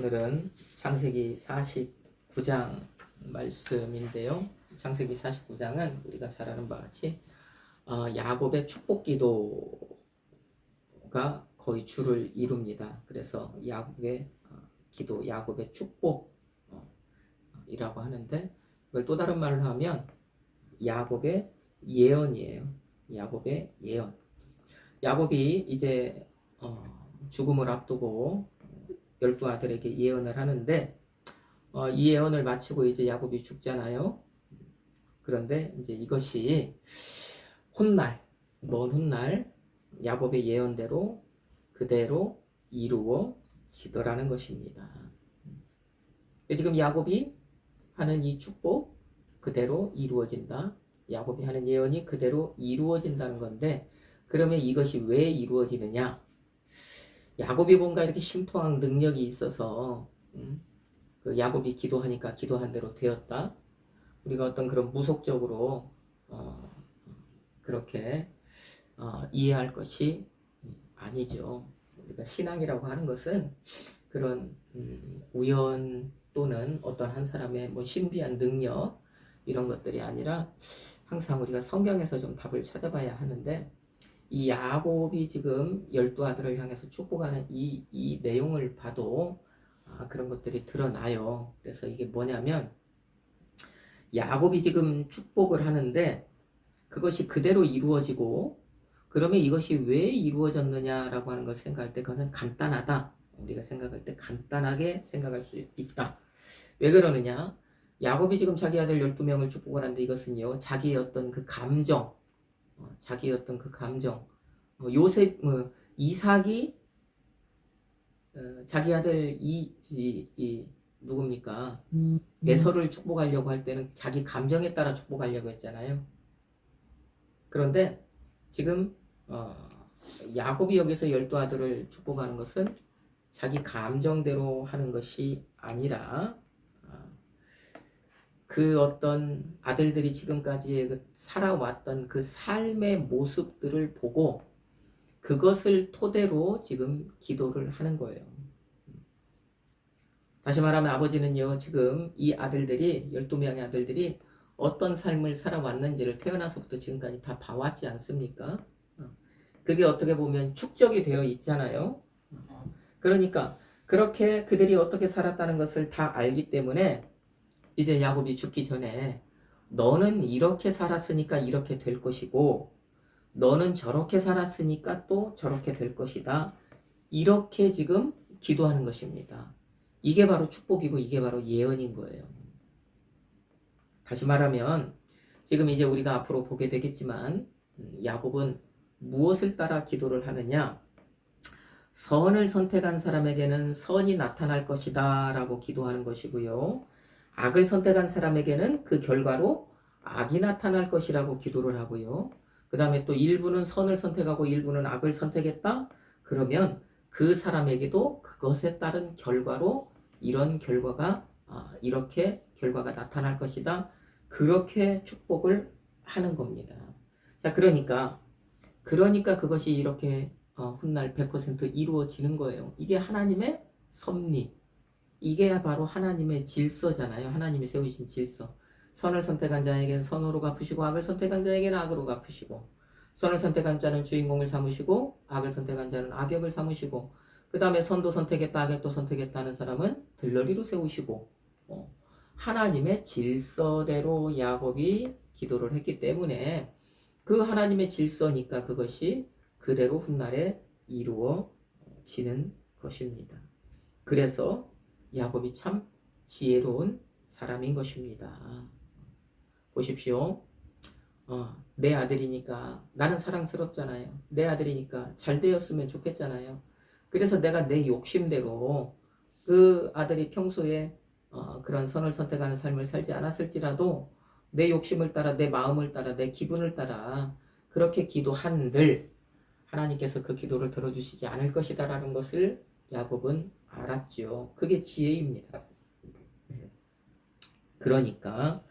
오늘은 창세기 49장 말씀인데요. 창세기 49장은 우리가 잘 아는 바와 같이 야곱의 축복 기도가 거의 주를 이룹니다. 그래서 야곱의 기도, 야곱의 축복이라고 하는데, 이걸 또 다른 말로 하면 야곱의 예언이에요. 야곱의 예언. 야곱이 이제 죽음을 앞두고 12아들에게 예언을 하는데, 이 예언을 마치고 이제 야곱이 죽잖아요. 그런데 이제 이것이 먼 훗날 야곱의 예언대로 그대로 이루어지더라는 것입니다. 지금 야곱이 하는 이 축복 그대로 이루어진다. 야곱이 하는 예언이 그대로 이루어진다는 건데, 그러면 이것이 왜 이루어지느냐? 야곱이 뭔가 이렇게 신통한 능력이 있어서 그 야곱이 기도하니까 기도한 대로 되었다. 우리가 어떤 그런 무속적으로 그렇게 이해할 것이 아니죠. 우리가 신앙이라고 하는 것은 그런 우연 또는 어떤 한 사람의 뭐 신비한 능력 이런 것들이 아니라 항상 우리가 성경에서 좀 답을 찾아봐야 하는데, 이 야곱이 지금 12아들을 향해서 축복하는 이 내용을 봐도 그런 것들이 드러나요. 그래서 이게 뭐냐면, 야곱이 지금 축복을 하는데 그것이 그대로 이루어지고, 그러면 이것이 왜 이루어졌느냐라고 하는 것을 생각할 때 그것은 간단하다. 우리가 생각할 때 간단하게 생각할 수 있다. 왜 그러느냐? 야곱이 지금 자기 아들 12명을 축복을 하는데, 이것은요, 자기의 어떤 그 감정, 이삭이 자기 아들 누굽니까? 에서를 축복하려고 할 때는 자기 감정에 따라 축복하려고 했잖아요. 그런데 지금 야곱이 여기서 12아들을 축복하는 것은 자기 감정대로 하는 것이 아니라, 그 어떤 아들들이 지금까지 살아왔던 그 삶의 모습들을 보고 그것을 토대로 지금 기도를 하는 거예요. 다시 말하면 아버지는요, 지금 이 아들들이, 12명의 아들들이 어떤 삶을 살아왔는지를 태어나서부터 지금까지 다 봐왔지 않습니까? 그게 어떻게 보면 축적이 되어 있잖아요. 그러니까 그렇게 그들이 어떻게 살았다는 것을 다 알기 때문에 이제 야곱이 죽기 전에 너는 이렇게 살았으니까 이렇게 될 것이고, 너는 저렇게 살았으니까 또 저렇게 될 것이다. 이렇게 지금 기도하는 것입니다. 이게 바로 축복이고 이게 바로 예언인 거예요. 다시 말하면 지금 이제 우리가 앞으로 보게 되겠지만, 야곱은 무엇을 따라 기도를 하느냐? 선을 선택한 사람에게는 선이 나타날 것이다 라고 기도하는 것이고요. 악을 선택한 사람에게는 그 결과로 악이 나타날 것이라고 기도를 하고요. 그 다음에 또 일부는 선을 선택하고 일부는 악을 선택했다? 그러면 그 사람에게도 그것에 따른 결과로 이렇게 결과가 나타날 것이다. 그렇게 축복을 하는 겁니다. 자, 그러니까 그것이 이렇게 훗날 100% 이루어지는 거예요. 이게 하나님의 섭리. 이게 바로 하나님의 질서잖아요. 하나님이 세우신 질서. 선을 선택한 자에게는 선으로 갚으시고 악을 선택한 자에게는 악으로 갚으시고, 선을 선택한 자는 주인공을 삼으시고 악을 선택한 자는 악역을 삼으시고, 그 다음에 선도 선택했다 악역도 선택했다는 사람은 들러리로 세우시고, 하나님의 질서대로 야곱이 기도를 했기 때문에 그 하나님의 질서니까 그것이 그대로 훗날에 이루어지는 것입니다. 그래서 야곱이 참 지혜로운 사람인 것입니다. 보십시오. 내 아들이니까 나는 사랑스럽잖아요. 내 아들이니까 잘 되었으면 좋겠잖아요. 그래서 내가 내 욕심대로 그 아들이 평소에 그런 선을 선택하는 삶을 살지 않았을지라도 내 욕심을 따라, 내 마음을 따라, 내 기분을 따라 그렇게 기도한들 하나님께서 그 기도를 들어주시지 않을 것이다라는 것을 야곱은 알았죠. 그게 지혜입니다. 그러니까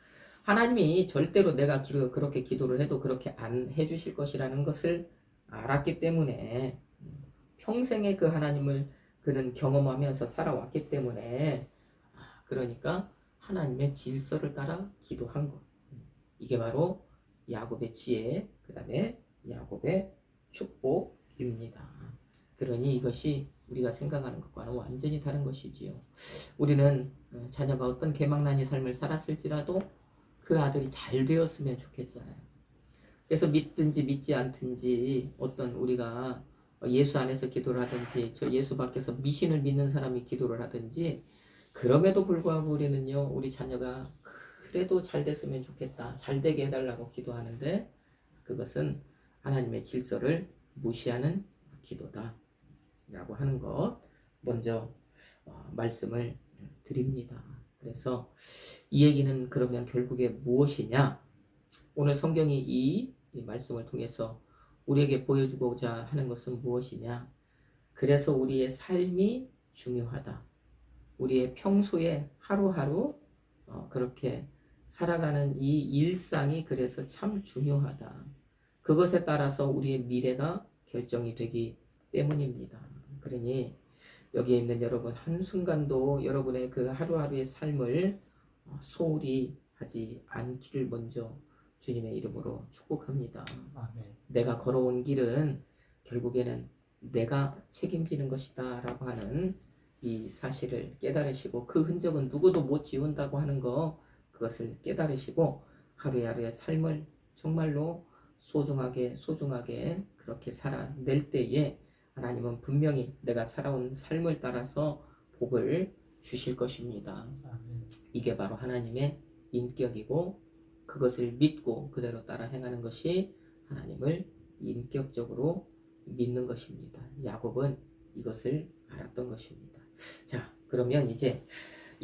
하나님이 절대로 내가 그렇게 기도를 해도 그렇게 안 해주실 것이라는 것을 알았기 때문에 평생에 그 하나님을 그런 경험하면서 살아왔기 때문에 그러니까 하나님의 질서를 따라 기도한 것. 이게 바로 야곱의 지혜, 그 다음에 야곱의 축복입니다. 그러니 이것이 우리가 생각하는 것과는 완전히 다른 것이지요. 우리는 자녀가 어떤 개망난의 삶을 살았을지라도 그 아들이 잘 되었으면 좋겠잖아요. 그래서 믿든지 믿지 않든지 어떤 우리가 예수 안에서 기도를 하든지 저 예수 밖에서 미신을 믿는 사람이 기도를 하든지 그럼에도 불구하고 우리는요, 우리 자녀가 그래도 잘 됐으면 좋겠다, 잘 되게 해달라고 기도하는데 그것은 하나님의 질서를 무시하는 기도다 라고 하는 것 먼저 말씀을 드립니다. 그래서 이 얘기는 그러면 결국에 무엇이냐? 오늘 성경이 이 말씀을 통해서 우리에게 보여주고자 하는 것은 무엇이냐? 그래서 우리의 삶이 중요하다. 우리의 평소에 하루하루 그렇게 살아가는 이 일상이 그래서 참 중요하다. 그것에 따라서 우리의 미래가 결정이 되기 때문입니다. 그러니 여기에 있는 여러분 한순간도 여러분의 그 하루하루의 삶을 소홀히 하지 않기를 먼저 주님의 이름으로 축복합니다. 아멘. 내가 걸어온 길은 결국에는 내가 책임지는 것이다 라고 하는 이 사실을 깨달으시고 그 흔적은 누구도 못 지운다고 하는 거 그것을 깨달으시고 하루하루의 삶을 정말로 소중하게 그렇게 살아낼 때에 하나님은 분명히 내가 살아온 삶을 따라서 복을 주실 것입니다. 아멘. 이게 바로 하나님의 인격이고 그것을 믿고 그대로 따라 행하는 것이 하나님을 인격적으로 믿는 것입니다. 야곱은 이것을 알았던 것입니다. 자, 그러면 이제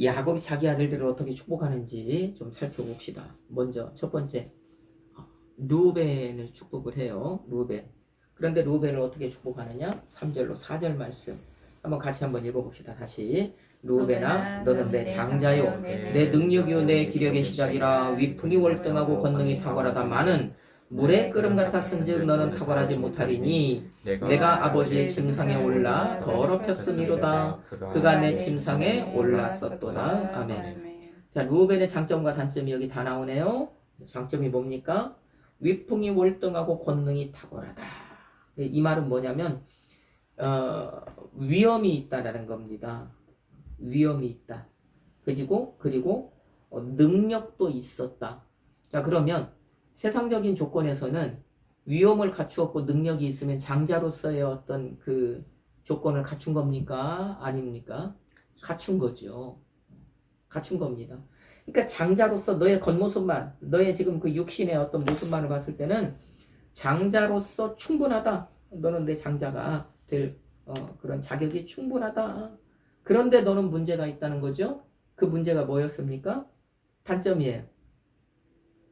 야곱이 자기 아들들을 어떻게 축복하는지 좀 살펴봅시다. 먼저 첫 번째 르우벤을 축복을 해요. 르우벤. 그런데 르우벤을 어떻게 축복하느냐? 3절로 4절 말씀 한번 같이 한번 읽어봅시다. 다시 르우벤아 너는 내 장자요 내 능력이요 내 기력의 시작이라 위풍이 월등하고 권능이 탁월하다마는 물의 끓음 같았은즉 너는 탁월하지 못하리니 내가 아버지의 침상에 올라 더럽혔음이로다 그가 내 침상에 올랐었도다. 아멘. 자, 르우벤의 장점과 단점이 여기 다 나오네요. 장점이 뭡니까? 위풍이 월등하고 권능이 탁월하다. 이 말은 뭐냐면 위험이 있다라는 겁니다. 위험이 있다. 그리고 능력도 있었다. 자, 그러면 세상적인 조건에서는 위험을 갖추었고 능력이 있으면 장자로서의 어떤 그 조건을 갖춘 겁니까? 아닙니까? 갖춘 거죠. 갖춘 겁니다. 그러니까 장자로서 너의 겉모습만, 너의 지금 그 육신의 어떤 모습만을 봤을 때는 장자로서 충분하다. 너는 내 장자가 될 그런 자격이 충분하다. 그런데 너는 문제가 있다는 거죠. 그 문제가 뭐였습니까? 단점이에요.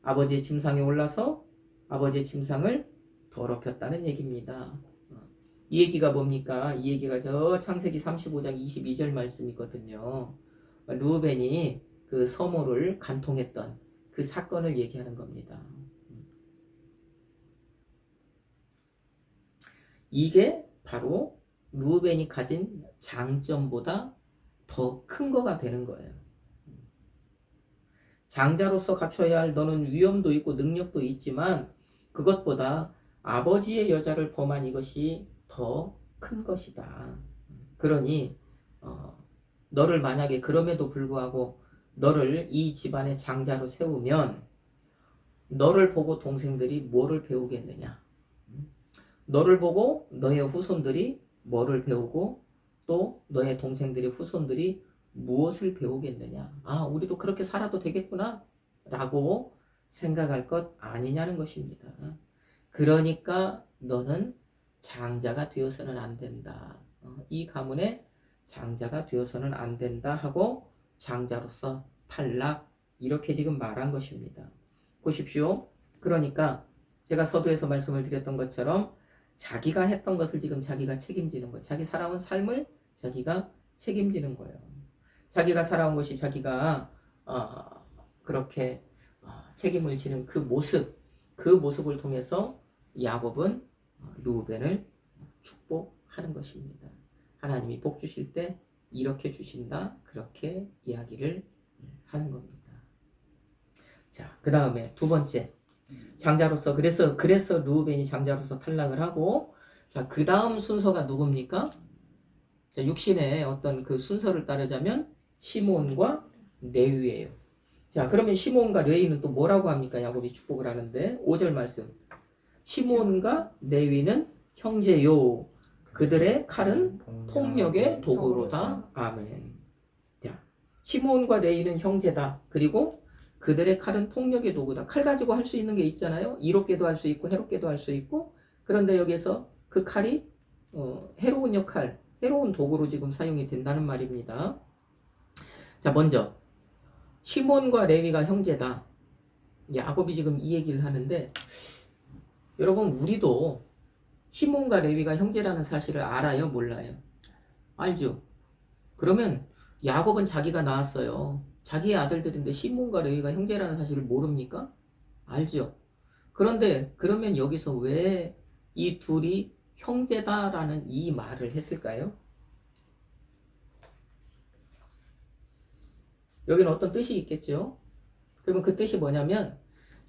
아버지의 침상에 올라서 아버지의 침상을 더럽혔다는 얘기입니다. 이 얘기가 뭡니까? 이 얘기가 저 창세기 35장 22절 말씀이거든요. 르우벤이 그 서모를 간통했던 그 사건을 얘기하는 겁니다. 이게 바로 르우벤이 가진 장점보다 더 큰 거가 되는 거예요. 장자로서 갖춰야 할 너는 위엄도 있고 능력도 있지만 그것보다 아버지의 여자를 범한 이것이 더 큰 것이다. 그러니 너를 만약에 그럼에도 불구하고 너를 이 집안의 장자로 세우면 너를 보고 동생들이 뭐를 배우겠느냐? 너를 보고 너의 후손들이 뭐를 배우고 또 너의 동생들의 후손들이 무엇을 배우겠느냐? 아, 우리도 그렇게 살아도 되겠구나 라고 생각할 것 아니냐는 것입니다. 그러니까 너는 장자가 되어서는 안 된다. 이 가문의 장자가 되어서는 안 된다 하고 장자로서 탈락 이렇게 지금 말한 것입니다. 보십시오. 그러니까 제가 서두에서 말씀을 드렸던 것처럼 자기가 했던 것을 지금 자기가 책임지는 거예요. 자기 살아온 삶을 자기가 책임지는 거예요. 자기가 살아온 것이 자기가 그렇게 책임을 지는 그 모습을 통해서 야곱은 르우벤을 축복하는 것입니다. 하나님이 복 주실 때 이렇게 주신다. 그렇게 이야기를 하는 겁니다. 자, 그 다음에 두 번째. 장자로서 그래서 르우벤이 장자로서 탈락을 하고 자, 그 다음 순서가 누굽니까? 자, 육신의 어떤 그 순서를 따르자면 시몬과 레위예요. 자, 그러면 시몬과 레위는 또 뭐라고 합니까? 야곱이 축복을 하는데 5절 말씀. 시몬과 레위는 형제요. 그들의 칼은 폭력의 도구로다. 아멘. 자, 시몬과 레위는 형제다. 그리고 그들의 칼은 폭력의 도구다. 칼 가지고 할 수 있는 게 있잖아요. 이롭게도 할 수 있고 해롭게도 할 수 있고. 그런데 여기서 그 칼이 해로운 역할, 해로운 도구로 지금 사용이 된다는 말입니다. 자, 먼저 시몬과 레위가 형제다. 야곱이 지금 이 얘기를 하는데 여러분 우리도 시몬과 레위가 형제라는 사실을 알아요? 몰라요? 알죠? 그러면 야곱은 자기가 낳았어요. 자기의 아들들인데 시몬과 레위가 형제라는 사실을 모릅니까? 알죠? 그런데 그러면 여기서 왜 이 둘이 형제다라는 이 말을 했을까요? 여기는 어떤 뜻이 있겠죠? 그러면 그 뜻이 뭐냐면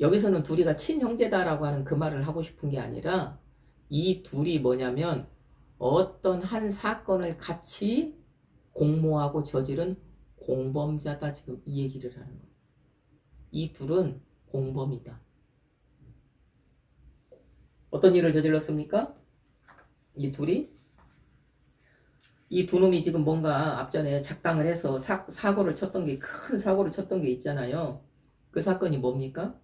여기서는 둘이가 친형제다라고 하는 그 말을 하고 싶은 게 아니라 이 둘이 뭐냐면 어떤 한 사건을 같이 공모하고 저지른 공범자다 지금 이 얘기를 하는 거예요. 이 둘은 공범이다. 어떤 일을 저질렀습니까? 이 둘이 이 두 놈이 지금 뭔가 앞전에 작당을 해서 사고를 쳤던 게 큰 사고를 쳤던 게 있잖아요. 그 사건이 뭡니까?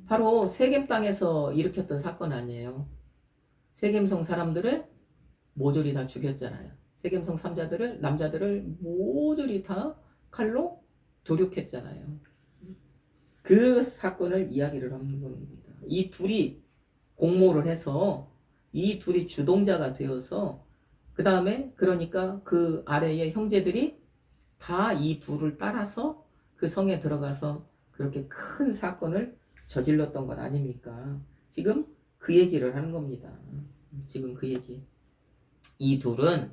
바로 세겜 땅에서 일으켰던 사건 아니에요. 세겜성 사람들을 모조리 다 죽였잖아요. 세겜성 남자들을 모조리 다 칼로 도륙했잖아요. 그 사건을 이야기를 하는 겁니다. 이 둘이 공모를 해서 이 둘이 주동자가 되어서 그 다음에 그러니까 그 아래의 형제들이 다 이 둘을 따라서 그 성에 들어가서 그렇게 큰 사건을 저질렀던 것 아닙니까? 지금 그 얘기를 하는 겁니다. 지금 그 얘기. 이 둘은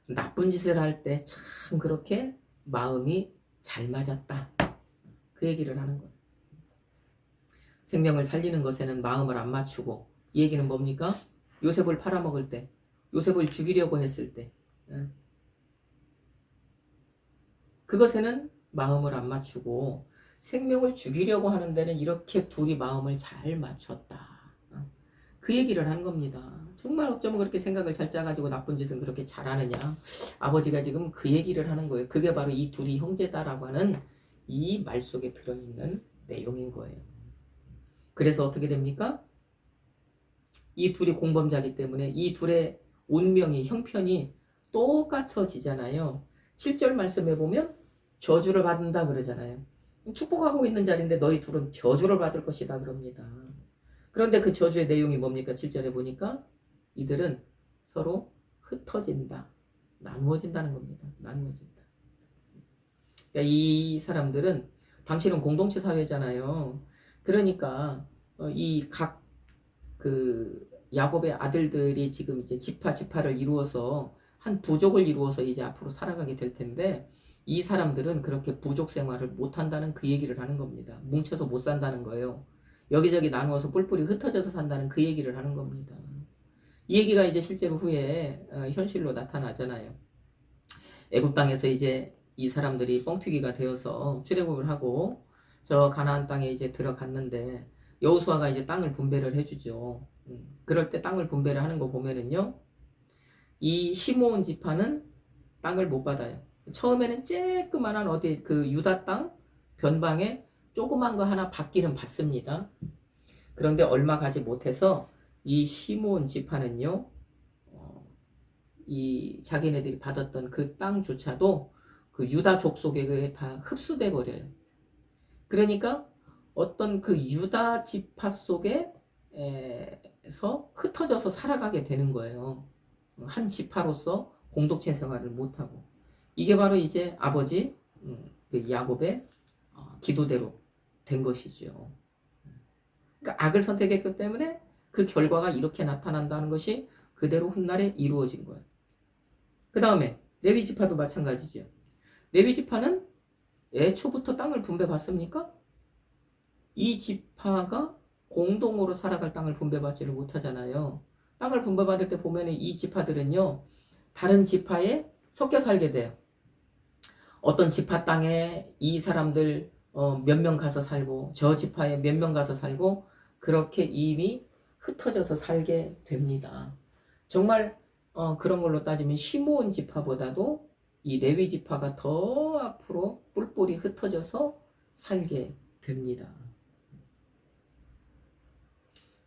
나쁜 짓을 할 때 참 그렇게 마음이 잘 맞았다. 그 얘기를 하는 거예요. 생명을 살리는 것에는 마음을 안 맞추고 이 얘기는 뭡니까? 요셉을 팔아먹을 때 요셉을 죽이려고 했을 때 그것에는 마음을 안 맞추고 생명을 죽이려고 하는 데는 이렇게 둘이 마음을 잘 맞췄다. 그 얘기를 한 겁니다. 정말 어쩌면 그렇게 생각을 잘 짜가지고 나쁜 짓은 그렇게 잘하느냐. 아버지가 지금 그 얘기를 하는 거예요. 그게 바로 이 둘이 형제다라고 하는 이 말 속에 들어있는 내용인 거예요. 그래서 어떻게 됩니까? 이 둘이 공범자이기 때문에 이 둘의 운명이 형편이 똑같아지잖아요. 7절 말씀에 보면 저주를 받는다 그러잖아요. 축복하고 있는 자리인데 너희 둘은 저주를 받을 것이다 그럽니다. 그런데 그 저주의 내용이 뭡니까? 7절에 보니까 이들은 서로 흩어진다. 나누어진다는 겁니다. 나누어진다. 그러니까 이 사람들은 당신은 공동체 사회잖아요. 그러니까 이 각 그 야곱의 아들들이 지금 이제 지파를 이루어서 한 부족을 이루어서 이제 앞으로 살아가게 될 텐데 이 사람들은 그렇게 부족 생활을 못 한다는 그 얘기를 하는 겁니다. 뭉쳐서 못 산다는 거예요. 여기저기 나누어서 뿔뿔이 흩어져서 산다는 그 얘기를 하는 겁니다. 이 얘기가 이제 실제로 후에 현실로 나타나잖아요. 애굽 땅에서 이제 이 사람들이 뻥튀기가 되어서 출애굽을 하고 저 가나안 땅에 이제 들어갔는데 여호수아가 이제 땅을 분배를 해주죠. 그럴 때 땅을 분배를 하는 거 보면은요, 이 시므온 지파는 땅을 못 받아요. 처음에는 쬐끄만한 어디 그 유다 땅 변방에 조그만 거 하나 받기는 받습니다. 그런데 얼마 가지 못해서 이 시므온 지파는요, 이 자기네들이 받았던 그 땅조차도 그 유다 족속에 다 흡수돼 버려요. 그러니까 어떤 그 유다 지파 속에서 흩어져서 살아가게 되는 거예요. 한 지파로서 공동체 생활을 못하고. 이게 바로 이제 아버지 그 야곱의 기도대로 된 것이죠. 그러니까 악을 선택했기 때문에 그 결과가 이렇게 나타난다는 것이 그대로 훗날에 이루어진 거예요. 그 다음에 레위 지파도 마찬가지죠. 레위 지파는 애초부터 땅을 분배받습니까? 이 지파가 공동으로 살아갈 땅을 분배받지를 못하잖아요. 땅을 분배받을 때 보면 이 지파들은요, 다른 지파에 섞여 살게 돼요. 어떤 지파 땅에 이 사람들 몇 명 가서 살고, 저 지파에 몇 명 가서 살고, 그렇게 이미 흩어져서 살게 됩니다. 정말 그런 걸로 따지면 시므온 지파보다도 이 레위 지파가 더 앞으로 뿔뿔이 흩어져서 살게 됩니다.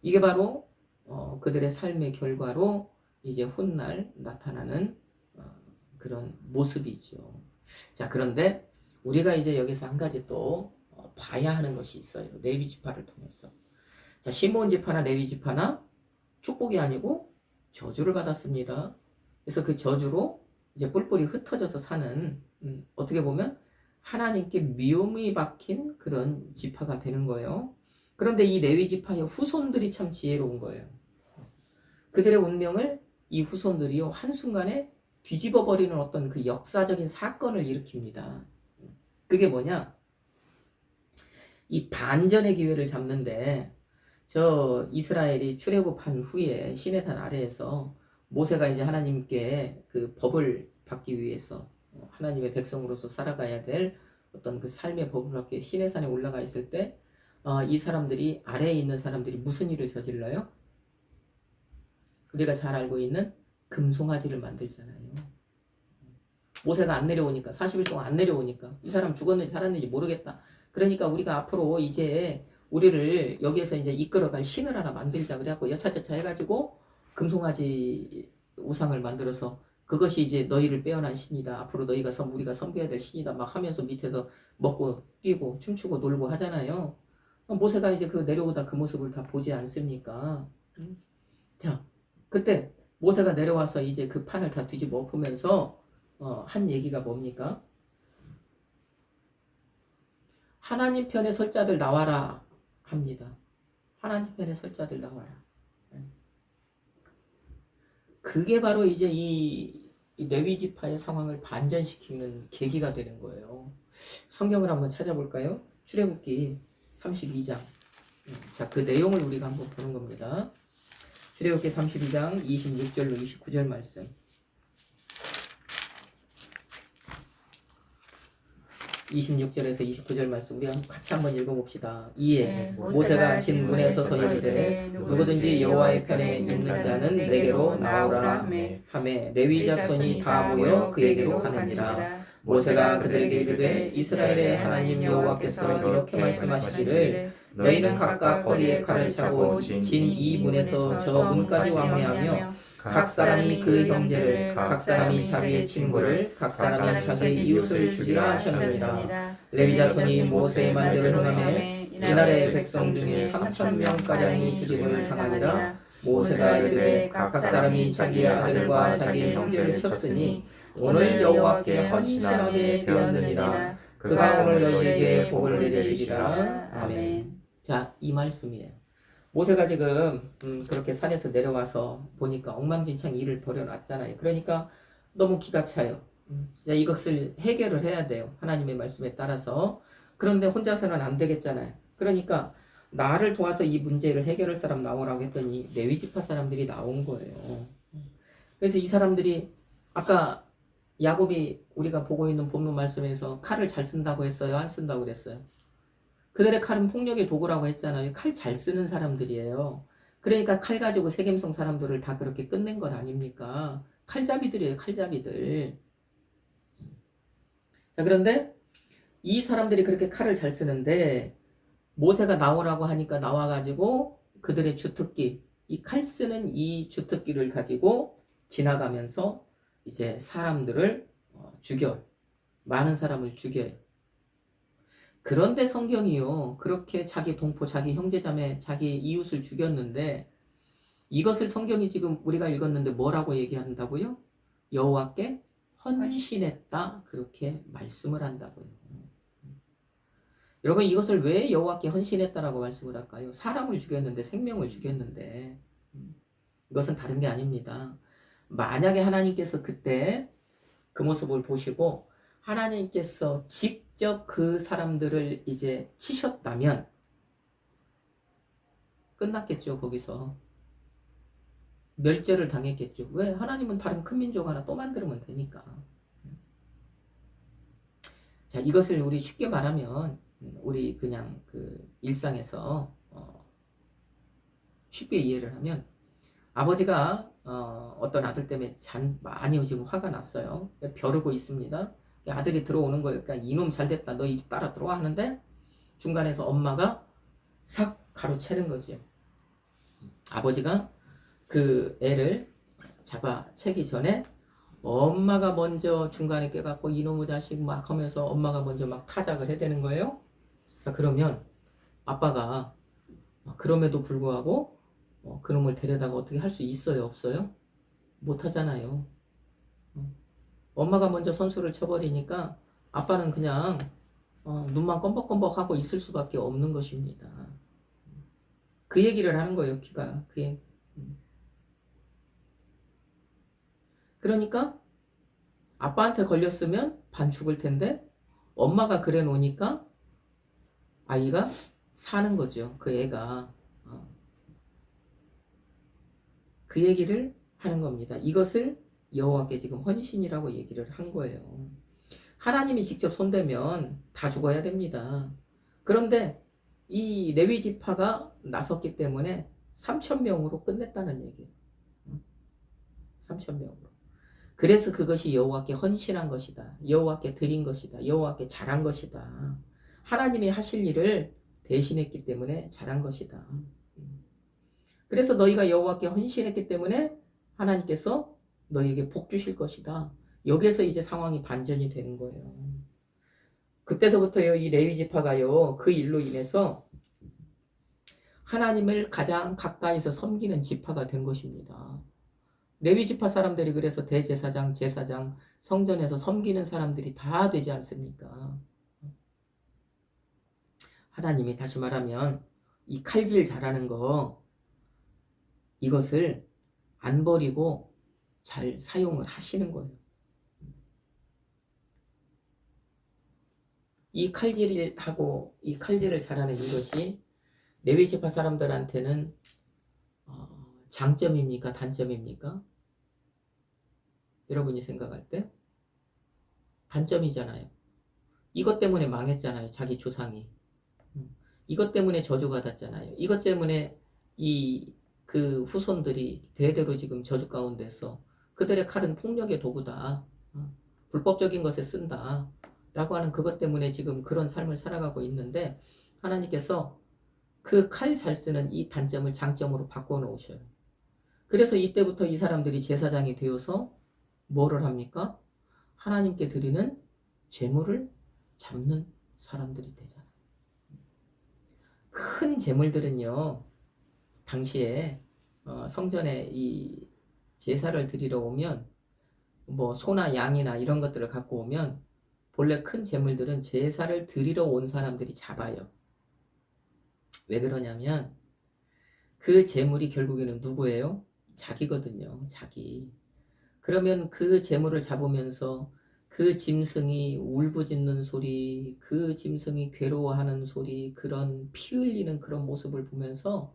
이게 바로 그들의 삶의 결과로 이제 훗날 나타나는 그런 모습이죠. 자, 그런데 우리가 이제 여기서 한 가지 또 봐야 하는 것이 있어요. 레위 지파를 통해서. 자, 시므온 지파나 레위 지파나 축복이 아니고 저주를 받았습니다. 그래서 그 저주로 이제 뿔뿔이 흩어져서 사는 어떻게 보면 하나님께 미움이 박힌 그런 지파가 되는 거예요. 그런데 이 레위 지파의 후손들이 참 지혜로운 거예요. 그들의 운명을 이 후손들이요 한순간에 뒤집어 버리는 어떤 그 역사적인 사건을 일으킵니다. 그게 뭐냐? 이 반전의 기회를 잡는데 저 이스라엘이 출애굽한 후에 시내산 아래에서 모세가 이제 하나님께 그 법을 받기 위해서 하나님의 백성으로서 살아가야 될 어떤 그 삶의 법을 받기 위해 시내산에 올라가 있을 때 이 사람들이 아래에 있는 사람들이 무슨 일을 저질러요? 우리가 잘 알고 있는 금송아지를 만들잖아요. 모세가 안 내려오니까 40일 동안 안 내려오니까 이 사람 죽었는지 살았는지 모르겠다. 그러니까 우리가 앞으로 이제 우리를 여기에서 이제 이끌어갈 신을 하나 만들자. 그래갖고 여차저차 해가지고 금송아지 우상을 만들어서 그것이 이제 너희를 빼어난 신이다. 앞으로 너희가 우리가 섬겨야 될 신이다. 막 하면서 밑에서 먹고 뛰고 춤추고 놀고 하잖아요. 모세가 이제 그 내려오다 그 모습을 다 보지 않습니까? 자, 그때 모세가 내려와서 이제 그 판을 다 뒤집어 엎으면서 한 얘기가 뭡니까? 하나님 편에 설 자들 나와라 합니다. 하나님 편에 설 자들 나와라. 그게 바로 이제 이 레위 지파의 상황을 반전시키는 계기가 되는 거예요. 성경을 한번 찾아볼까요? 출애굽기 32장. 자, 그 내용을 우리가 한번 보는 겁니다. 출애굽기 32장 26절로 29절 말씀. 26절에서 29절 말씀 우리 같이 한번 읽어봅시다. 이에 모세가 진 문에 서서 이르되 누구든지 여호와의 편에 있는 자는 내게로 나오라 하매 레위 자손이 다 모여 그에게로 가는지라. 모세가 그들에게 이르되 이스라엘의 하나님 여호와께서 이렇게 말씀하시기를 너희는 각각 허리에 칼을 차고 진 이 문에서 저 문까지 왕래하며 각 사람이 그 형제를, 각 사람이 자기의 친구를, 각 사람이 자기의 이웃을 죽이라 하셨느니라. 레위 자손이 모세의 말대로 행하매 이날의 백성 중에 3,000명가량이 죽임을 당하니라. 모세가 이르되 각 사람이 자기의 아들과 자기의 형제를 쳤으니 오늘 여호와께 헌신하게 되었느니라. 그가 오늘 너희에게 복을 내리시리라. 아멘. 자, 이 말씀이에요. 모세가 지금 그렇게 산에서 내려와서 보니까 엉망진창 일을 벌여놨잖아요. 그러니까 너무 기가 차요. 이것을 해결을 해야 돼요. 하나님의 말씀에 따라서. 그런데 혼자서는 안 되겠잖아요. 그러니까 나를 도와서 이 문제를 해결할 사람 나오라고 했더니 레위 지파 사람들이 나온 거예요. 그래서 이 사람들이 아까 야곱이 우리가 보고 있는 본문 말씀에서 칼을 잘 쓴다고 했어요? 안 쓴다고 그랬어요? 그들의 칼은 폭력의 도구라고 했잖아요. 칼 잘 쓰는 사람들이에요. 그러니까 칼 가지고 세겜성 사람들을 다 그렇게 끝낸 것 아닙니까? 칼잡이들이에요, 칼잡이들. 자, 그런데 이 사람들이 그렇게 칼을 잘 쓰는데 모세가 나오라고 하니까 나와가지고 그들의 주특기, 이 칼 쓰는 이 주특기를 가지고 지나가면서 이제 사람들을 죽여요. 많은 사람을 죽여요. 그런데 성경이요, 그렇게 자기 동포, 자기 형제자매, 자기 이웃을 죽였는데 이것을 성경이 지금 우리가 읽었는데 뭐라고 얘기한다고요? 여호와께 헌신했다, 그렇게 말씀을 한다고요. 여러분, 이것을 왜 여호와께 헌신했다라고 말씀을 할까요? 사람을 죽였는데, 생명을 죽였는데 이것은 다른 게 아닙니다. 만약에 하나님께서 그때 그 모습을 보시고 하나님께서 직접 그 사람들을 이제 치셨다면 끝났겠죠. 거기서 멸절을 당했겠죠. 왜? 하나님은 다른 큰 민족 하나 또 만들면 되니까. 자, 이것을 우리 쉽게 말하면 우리 그냥 그 일상에서 쉽게 이해를 하면 아버지가 어떤 아들 때문에 많이 지금 화가 났어요. 벼르고 있습니다. 아들이 들어오는 거예요. 그러니까 이놈 잘됐다. 너 따라 들어와 하는데 중간에서 엄마가 싹 가로채는 거죠. 아버지가 그 애를 잡아채기 전에 엄마가 먼저 중간에 껴갖고 이놈의 자식 막 하면서 엄마가 먼저 막 타작을 해대는 거예요. 자, 그러면 아빠가 그럼에도 불구하고 그놈을 데려다가 어떻게 할 수 있어요? 없어요? 못 하잖아요. 엄마가 먼저 선수를 쳐버리니까 아빠는 그냥 눈만 껌벅껌벅 하고 있을 수밖에 없는 것입니다. 그 얘기를 하는 거예요, 키가. 그러니까 아빠한테 걸렸으면 반 죽을 텐데 엄마가 그래 놓으니까 아이가 사는 거죠. 그 애가. 그 얘기를 하는 겁니다. 이것을 여호와께 지금 헌신이라고 얘기를 한 거예요. 하나님이 직접 손대면 다 죽어야 됩니다. 그런데 이 레위 지파가 나섰기 때문에 3,000명으로 끝냈다는 얘기예요. 3,000명으로. 그래서 그것이 여호와께 헌신한 것이다. 여호와께 드린 것이다. 여호와께 잘한 것이다. 하나님이 하실 일을 대신했기 때문에 잘한 것이다. 그래서 너희가 여호와께 헌신했기 때문에 하나님께서 너희에게 복 주실 것이다. 여기에서 이제 상황이 반전이 되는 거예요. 그때서부터요, 이 레위 지파가요, 그 일로 인해서 하나님을 가장 가까이서 섬기는 지파가 된 것입니다. 레위 지파 사람들이 그래서 대제사장, 제사장, 성전에서 섬기는 사람들이 다 되지 않습니까? 하나님이 다시 말하면 이 칼질 잘하는 거 이것을 안 버리고 잘 사용을 하시는 거예요. 이 칼질을 하고 이 칼질을 잘하는 이것이 레위 지파 사람들한테는 장점입니까? 단점입니까? 여러분이 생각할 때 단점이잖아요. 이것 때문에 망했잖아요. 자기 조상이. 이것 때문에 저주받았잖아요. 이것 때문에 그 후손들이 대대로 지금 저주 가운데서 그들의 칼은 폭력의 도구다. 불법적인 것에 쓴다. 라고 하는 그것 때문에 지금 그런 삶을 살아가고 있는데 하나님께서 그 칼 잘 쓰는 이 단점을 장점으로 바꿔 놓으셔요. 그래서 이때부터 이 사람들이 제사장이 되어서 뭐를 합니까? 하나님께 드리는 제물을 잡는 사람들이 되잖아요. 큰 제물들은요, 당시에 성전에 이 제사를 드리러 오면 뭐 소나 양이나 이런 것들을 갖고 오면 본래 큰 제물들은 제사를 드리러 온 사람들이 잡아요. 왜 그러냐면 그 제물이 결국에는 누구예요? 자기거든요. 자기. 그러면 그 제물을 잡으면서 그 짐승이 울부짖는 소리, 그 짐승이 괴로워하는 소리, 그런 피 흘리는 그런 모습을 보면서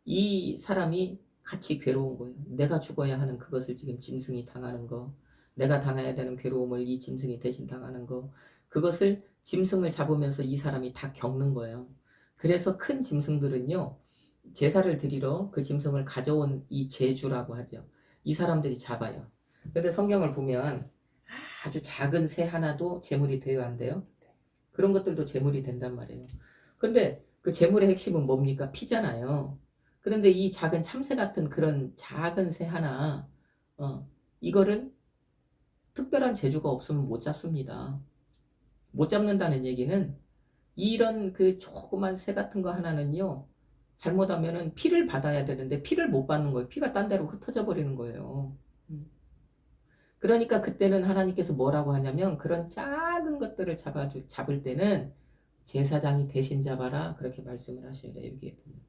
이 사람이 같이 괴로운 거예요. 내가 죽어야 하는 그것을 지금 짐승이 당하는 거, 내가 당해야 되는 괴로움을 이 짐승이 대신 당하는 거, 그것을 짐승을 잡으면서 이 사람이 다 겪는 거예요. 그래서 큰 짐승들은요, 제사를 드리러 그 짐승을 가져온 이 제주라고 하죠. 이 사람들이 잡아요. 근데 성경을 보면 아주 작은 새 하나도 제물이 되어야 한대요. 그런 것들도 제물이 된단 말이에요. 근데 그 제물의 핵심은 뭡니까? 피잖아요. 그런데 이 작은 참새 같은 그런 작은 새 하나, 이거를 특별한 재주가 없으면 못 잡습니다. 못 잡는다는 얘기는 이런 그 조그만 새 같은 거 하나는요, 잘못하면은 피를 받아야 되는데 피를 못 받는 거예요. 피가 딴 데로 흩어져 버리는 거예요. 그러니까 그때는 하나님께서 뭐라고 하냐면 그런 작은 것들을 잡을 때는 제사장이 대신 잡아라 그렇게 말씀을 하셔요. 레위기에 보면.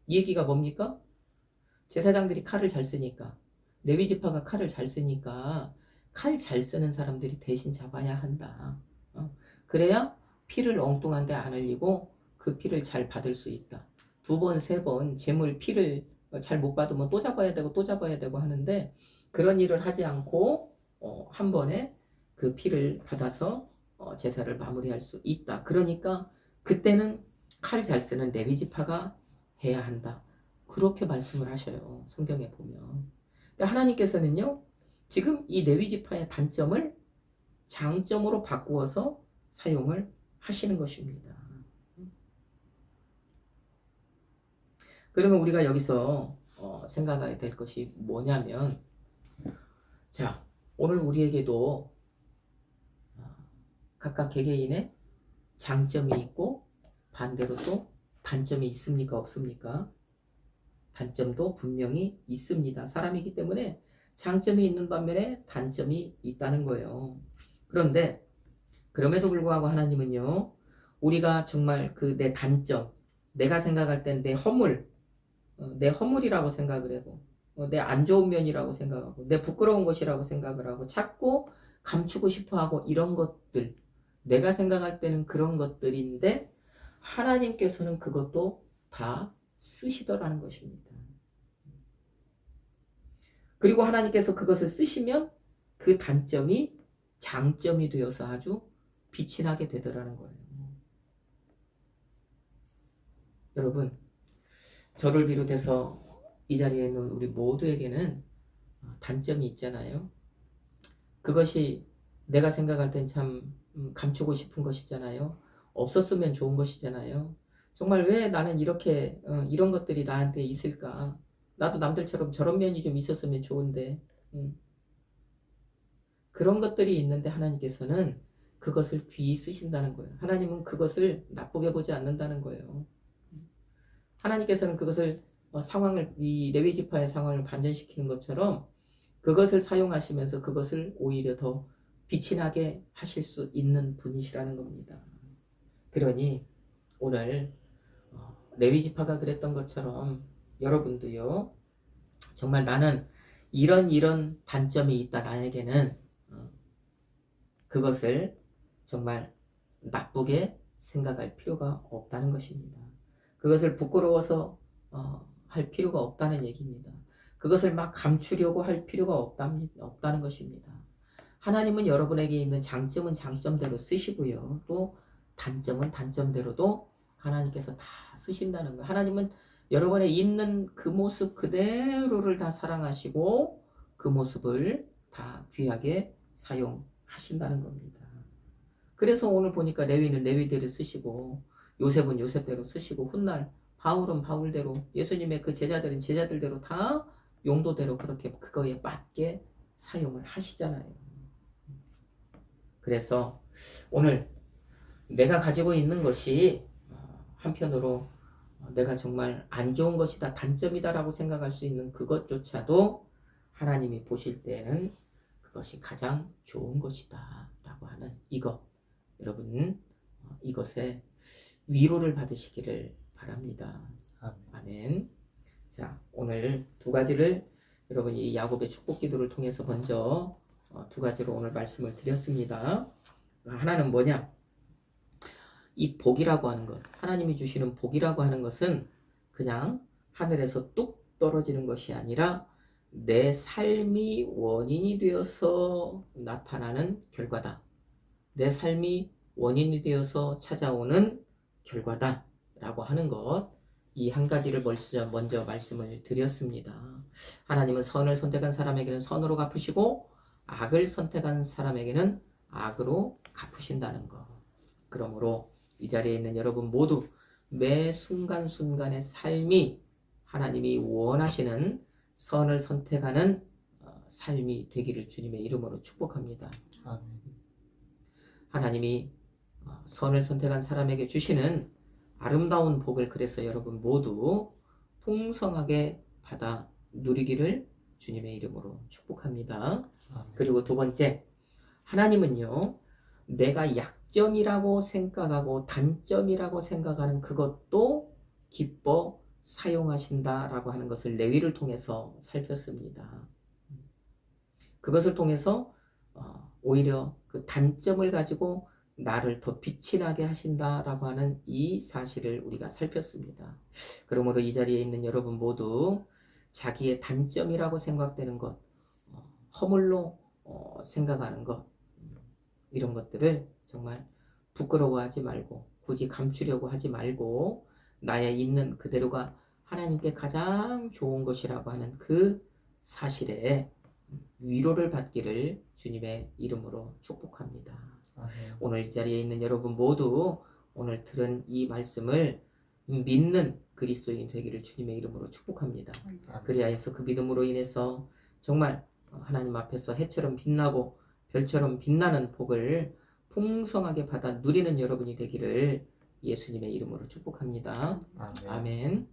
이 얘기가 뭡니까? 제사장들이 칼을 잘 쓰니까, 레위 지파가 칼을 잘 쓰니까 칼 잘 쓰는 사람들이 대신 잡아야 한다. 그래야 피를 엉뚱한 데 안 흘리고 그 피를 잘 받을 수 있다. 두 번, 세 번 재물 피를 잘 못 받으면 또 잡아야 되고 또 잡아야 되고 하는데 그런 일을 하지 않고 한 번에 그 피를 받아서 제사를 마무리할 수 있다. 그러니까 그때는 칼 잘 쓰는 레위 지파가 해야 한다. 그렇게 말씀을 하셔요. 성경에 보면. 근데 하나님께서는요. 지금 이 레위 지파의 단점을 장점으로 바꾸어서 사용을 하시는 것입니다. 그러면 우리가 여기서 생각해야 될 것이 뭐냐면, 자, 오늘 우리에게도 각각 개개인의 장점이 있고 반대로 또 단점이 있습니까? 없습니까? 단점도 분명히 있습니다. 사람이기 때문에 장점이 있는 반면에 단점이 있다는 거예요. 그런데 그럼에도 불구하고 하나님은요, 우리가 정말 그 내 단점, 내가 생각할 땐 내 허물, 내 허물이라고 생각을 하고, 내 안 좋은 면이라고 생각하고, 내 부끄러운 것이라고 생각을 하고, 자꾸 감추고 싶어 하고, 이런 것들, 내가 생각할 때는 그런 것들인데, 하나님께서는 그것도 다 쓰시더라는 것입니다. 그리고 하나님께서 그것을 쓰시면 그 단점이 장점이 되어서 아주 빛이 나게 되더라는 거예요. 여러분, 저를 비롯해서 이 자리에 있는 우리 모두에게는 단점이 있잖아요. 그것이 내가 생각할 땐 참 감추고 싶은 것이잖아요. 없었으면 좋은 것이잖아요. 정말 왜 나는 이렇게 이런 것들이 나한테 있을까? 나도 남들처럼 저런 면이 좀 있었으면 좋은데 그런 것들이 있는데 하나님께서는 그것을 귀히 쓰신다는 거예요. 하나님은 그것을 나쁘게 보지 않는다는 거예요. 하나님께서는 그것을 상황을 이 레위 지파의 상황을 반전시키는 것처럼 그것을 사용하시면서 그것을 오히려 더 빛이 나게 하실 수 있는 분이시라는 겁니다. 그러니 오늘 레위 지파가 그랬던 것처럼 여러분도요. 정말 나는 이런 단점이 있다. 나에게는 그것을 정말 나쁘게 생각할 필요가 없다는 것입니다. 그것을 부끄러워서 할 필요가 없다는 얘기입니다. 그것을 막 감추려고 할 필요가 없다는 것입니다. 하나님은 여러분에게 있는 장점은 장점대로 쓰시고요. 또 단점은 단점대로도 하나님께서 다 쓰신다는 거예요. 하나님은 여러분의 있는 그 모습 그대로를 다 사랑하시고 그 모습을 다 귀하게 사용하신다는 겁니다. 그래서 오늘 보니까 레위는 레위대로 쓰시고 요셉은 요셉대로 쓰시고 훗날 바울은 바울대로 예수님의 그 제자들은 제자들대로 다 용도대로 그렇게 그거에 맞게 사용을 하시잖아요. 그래서 오늘 내가 가지고 있는 것이 한편으로 내가 정말 안 좋은 것이다, 단점이다라고 생각할 수 있는 그것조차도 하나님이 보실 때는 그것이 가장 좋은 것이다 라고 하는 이것, 여러분 이것에 위로를 받으시기를 바랍니다. 아멘. 자, 오늘 두 가지를 여러분 이 야곱의 축복 기도를 통해서 먼저 두 가지로 오늘 말씀을 드렸습니다. 하나는 뭐냐? 이 복이라고 하는 것, 하나님이 주시는 복이라고 하는 것은 그냥 하늘에서 뚝 떨어지는 것이 아니라 내 삶이 원인이 되어서 나타나는 결과다. 내 삶이 원인이 되어서 찾아오는 결과다 라고 하는 것, 이 한 가지를 먼저 말씀을 드렸습니다. 하나님은 선을 선택한 사람에게는 선으로 갚으시고 악을 선택한 사람에게는 악으로 갚으신다는 것. 그러므로 이 자리에 있는 여러분 모두 매 순간순간의 삶이 하나님이 원하시는 선을 선택하는 삶이 되기를 주님의 이름으로 축복합니다. 아멘. 하나님이 선을 선택한 사람에게 주시는 아름다운 복을 그래서 여러분 모두 풍성하게 받아 누리기를 주님의 이름으로 축복합니다. 아멘. 그리고 두 번째, 하나님은요, 내가 약점이라고 생각하고 단점이라고 생각하는 그것도 기뻐 사용하신다라고 하는 것을 레위를 통해서 살폈습니다. 그것을 통해서 오히려 그 단점을 가지고 나를 더 빛이 나게 하신다라고 하는 이 사실을 우리가 살폈습니다. 그러므로 이 자리에 있는 여러분 모두 자기의 단점이라고 생각되는 것, 허물로 생각하는 것, 이런 것들을 정말 부끄러워하지 말고 굳이 감추려고 하지 말고 나의 있는 그대로가 하나님께 가장 좋은 것이라고 하는 그 사실에 위로를 받기를 주님의 이름으로 축복합니다. 오늘 이 자리에 있는 여러분 모두 오늘 들은 이 말씀을 믿는 그리스도인 되기를 주님의 이름으로 축복합니다. 그리하여서 그 믿음으로 인해서 정말 하나님 앞에서 해처럼 빛나고 별처럼 빛나는 복을 풍성하게 받아 누리는 여러분이 되기를 예수님의 이름으로 축복합니다. 아멘.